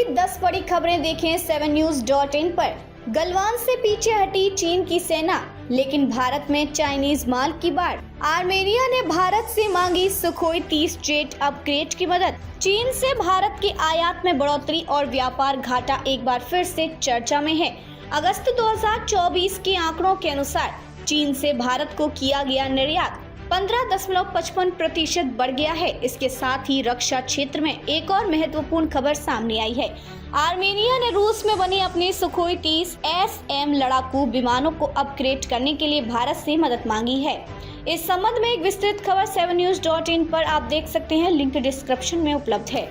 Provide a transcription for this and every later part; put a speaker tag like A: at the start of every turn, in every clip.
A: की 10 बड़ी खबरें देखें 7news.in पर। गलवान से पीछे हटी चीन की सेना, लेकिन भारत में चाइनीज माल की बाढ़। आर्मेनिया ने भारत से मांगी सुखोई 30 जेट अपग्रेड की मदद। चीन से भारत के आयात में बढ़ोतरी और व्यापार घाटा एक बार फिर से चर्चा में है। अगस्त 2024 के आंकड़ों के अनुसार चीन से भारत को किया गया निर्यात 15.55% बढ़ गया है। इसके साथ ही रक्षा क्षेत्र में एक और महत्वपूर्ण खबर सामने आई है। आर्मेनिया ने रूस में बनी अपनी सुखोई 30 SM लड़ाकू विमानों को अपग्रेड करने के लिए भारत से मदद मांगी है। इस संबंध में एक विस्तृत खबर 7news.in पर आप देख सकते हैं, लिंक डिस्क्रिप्शन में उपलब्ध है।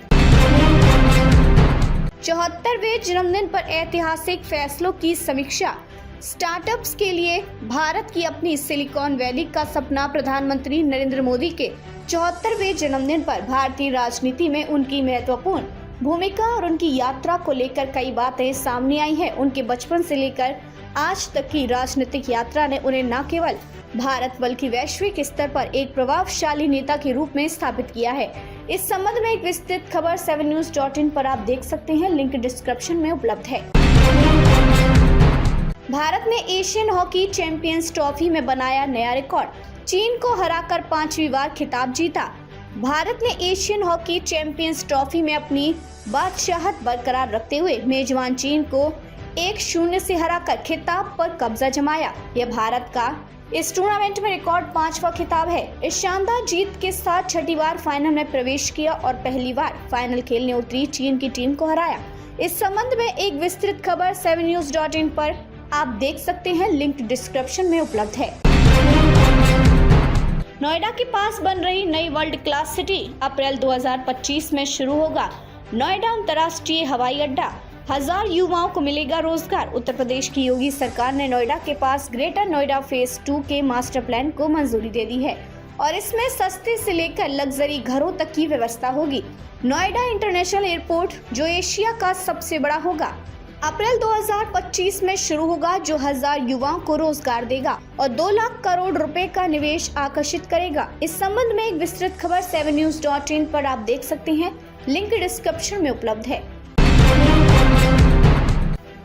A: 74वें जन्मदिन पर ऐतिहासिक फैसलों की समीक्षा। स्टार्टअप्स के लिए भारत की अपनी सिलिकॉन वैली का सपना। प्रधानमंत्री नरेंद्र मोदी के 74वें जन्मदिन पर भारतीय राजनीति में उनकी महत्वपूर्ण भूमिका और उनकी यात्रा को लेकर कई बातें सामने आई हैं। उनके बचपन से लेकर आज तक की राजनीतिक यात्रा ने उन्हें न केवल भारत बल्कि वैश्विक स्तर पर एक प्रभावशाली नेता के रूप में स्थापित किया है। इस संबंध में एक विस्तृत खबर 7news.in पर आप देख सकते हैं, लिंक डिस्क्रिप्शन में उपलब्ध है। भारत ने एशियन हॉकी चैंपियंस ट्रॉफी में बनाया नया रिकॉर्ड। चीन को हराकर 5वीं बार खिताब जीता। भारत ने एशियन हॉकी चैंपियंस ट्रॉफी में अपनी बादशाहत बरकरार रखते हुए मेजबान चीन को 1-0 से हराकर खिताब पर कब्जा जमाया। यह भारत का इस टूर्नामेंट में रिकॉर्ड 5वां खिताब है। इस शानदार जीत के साथ 6ठी बार फाइनल में प्रवेश किया और पहली बार फाइनल खेलने उतरी चीन की टीम को हराया। इस संबंध में एक विस्तृत खबर 7news.in पर आप देख सकते हैं, लिंक डिस्क्रिप्शन में उपलब्ध है। नोएडा के पास बन रही नई वर्ल्ड क्लास सिटी अप्रैल 2025 में शुरू होगा। नोएडा अंतर्राष्ट्रीय हवाई अड्डा, 1000 युवाओं को मिलेगा रोजगार। उत्तर प्रदेश की योगी सरकार ने नोएडा के पास ग्रेटर नोएडा फेज 2 के मास्टर प्लान को मंजूरी दे दी है और इसमें सस्ते से लेकर लग्जरी घरों तक की व्यवस्था होगी। नोएडा इंटरनेशनल एयरपोर्ट, जो एशिया का सबसे बड़ा होगा, अप्रैल 2025 में शुरू होगा, जो 1000 युवाओं को रोजगार देगा और 2 लाख करोड़ रुपए का निवेश आकर्षित करेगा। इस संबंध में एक विस्तृत खबर 7news.in पर आप देख सकते हैं, लिंक डिस्क्रिप्शन में उपलब्ध है।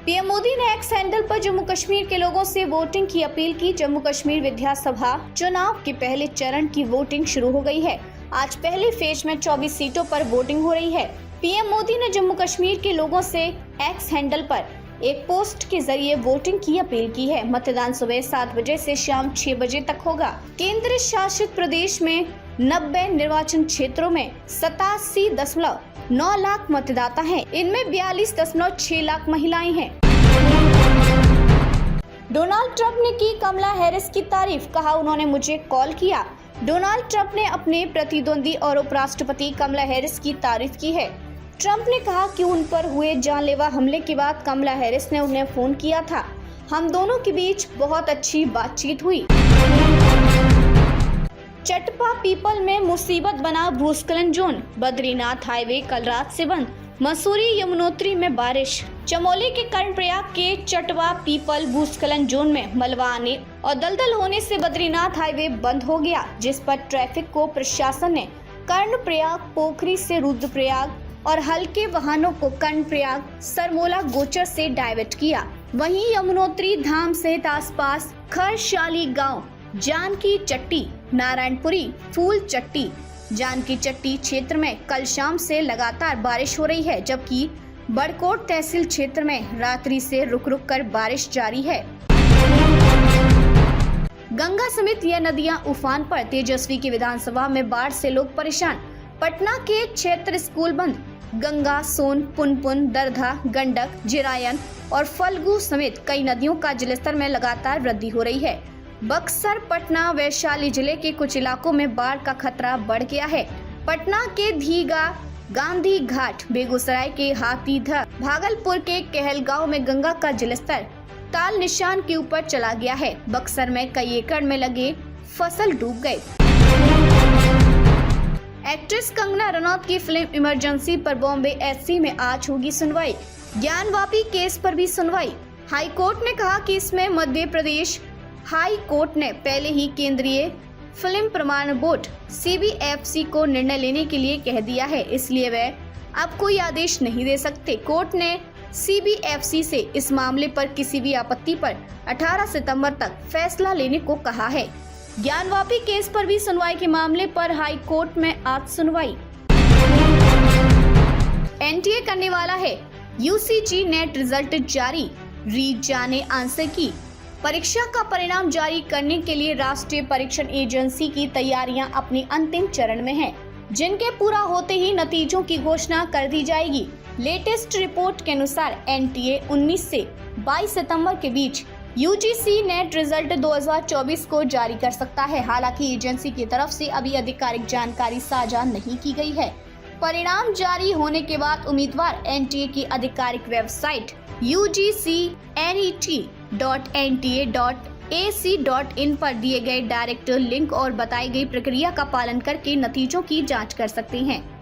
A: पीएम मोदी ने एक्स हैंडल पर जम्मू कश्मीर के लोगों से वोटिंग की अपील की। जम्मू कश्मीर विधानसभा चुनाव के पहले चरण की वोटिंग शुरू हो गई है। आज पहले फेज में 24 सीटों पर वोटिंग हो रही है। पीएम मोदी ने जम्मू कश्मीर के लोगों से एक्स हैंडल पर एक पोस्ट के जरिए वोटिंग की अपील की है। मतदान सुबह 7 बजे से शाम 6 बजे तक होगा। केंद्र शासित प्रदेश में 90 निर्वाचन क्षेत्रों में 87.9 लाख मतदाता हैं। इनमें 42.6 लाख महिलाएं हैं। डोनाल्ड ट्रंप ने की कमला हैरिस की तारीफ, कहा उन्होंने मुझे कॉल किया। डोनाल्ड ट्रंप ने अपने प्रतिद्वंदी और उपराष्ट्रपति कमला हैरिस की तारीफ की है। ट्रंप ने कहा कि उन पर हुए जानलेवा हमले के बाद कमला हैरिस ने उन्हें फोन किया था। हम दोनों के बीच बहुत अच्छी बातचीत हुई। चटपा पीपल में मुसीबत बना भूस्खलन जोन। बद्रीनाथ हाईवे कल रात से बंद। मसूरी यमुनोत्री में बारिश। चमोली के कर्णप्रयाग के चटवा पीपल भूस्खलन जोन में मलबा आने और दलदल होने से बद्रीनाथ हाईवे बंद हो गया, जिस पर ट्रैफिक को प्रशासन ने कर्णप्रयाग पोखरी से रुद्रप्रयाग और हल्के वाहनों को कर्णप्रयाग सरमोला गोचर से डाइवर्ट किया। वहीं यमुनोत्री धाम सहित आसपास खरशाली गांव, जानकी चट्टी, नारायणपुरी, फूल चट्टी, जानकी चट्टी क्षेत्र में कल शाम से लगातार बारिश हो रही है, जबकि बड़कोट तहसील क्षेत्र में रात्रि से रुक रुक कर बारिश जारी है। गंगा समेत यह नदियां उफान पर। तेजस्वी की विधानसभा में बाढ़ से लोग परेशान। पटना के क्षेत्र स्कूल बंद। गंगा, सोन, पुनपुन, दरधा, गंडक, जिरायन और फल्गु समेत कई नदियों का जलस्तर में लगातार वृद्धि हो रही है। बक्सर, पटना, वैशाली जिले के कुछ इलाकों में बाढ़ का खतरा बढ़ गया है। पटना के धीगा, गांधी घाट, बेगूसराय के हाथीदह, भागलपुर के कहलगांव में गंगा का जलस्तर ताल निशान के ऊपर चला गया है। बक्सर में कई एकड़ में लगे फसल डूब गए। एक्ट्रेस कंगना रनौत की फिल्म इमरजेंसी पर बॉम्बे एससी में आज होगी सुनवाई। ज्ञानवापी केस पर भी सुनवाई। हाई कोर्ट ने कहा कि इसमें मध्य प्रदेश हाई कोर्ट ने पहले ही केंद्रीय फिल्म प्रमाण बोर्ड CBFC को निर्णय लेने के लिए कह दिया है, इसलिए वह अब कोई आदेश नहीं दे सकते। कोर्ट ने CBFC से इस मामले पर किसी भी आपत्ति पर 18 सितंबर तक फैसला लेने को कहा है। ज्ञानवापी केस पर भी सुनवाई के मामले पर हाई कोर्ट में आज सुनवाई। NTA करने वाला है UCG नेट रिजल्ट जारी, री जाने आंसर की। परीक्षा का परिणाम जारी करने के लिए राष्ट्रीय परीक्षण एजेंसी की तैयारियां अपने अंतिम चरण में हैं, जिनके पूरा होते ही नतीजों की घोषणा कर दी जाएगी। लेटेस्ट रिपोर्ट के अनुसार NTA 19 से 22 सितंबर के बीच UGC नेट रिजल्ट 2024 को जारी कर सकता है। हालांकि एजेंसी की तरफ से अभी आधिकारिक जानकारी साझा नहीं की गई है। परिणाम जारी होने के बाद उम्मीदवार NTA की आधिकारिक वेबसाइट ugcnet.nta.ac.in पर दिए गए डायरेक्ट लिंक और बताई गई प्रक्रिया का पालन करके नतीजों की जांच कर सकते हैं।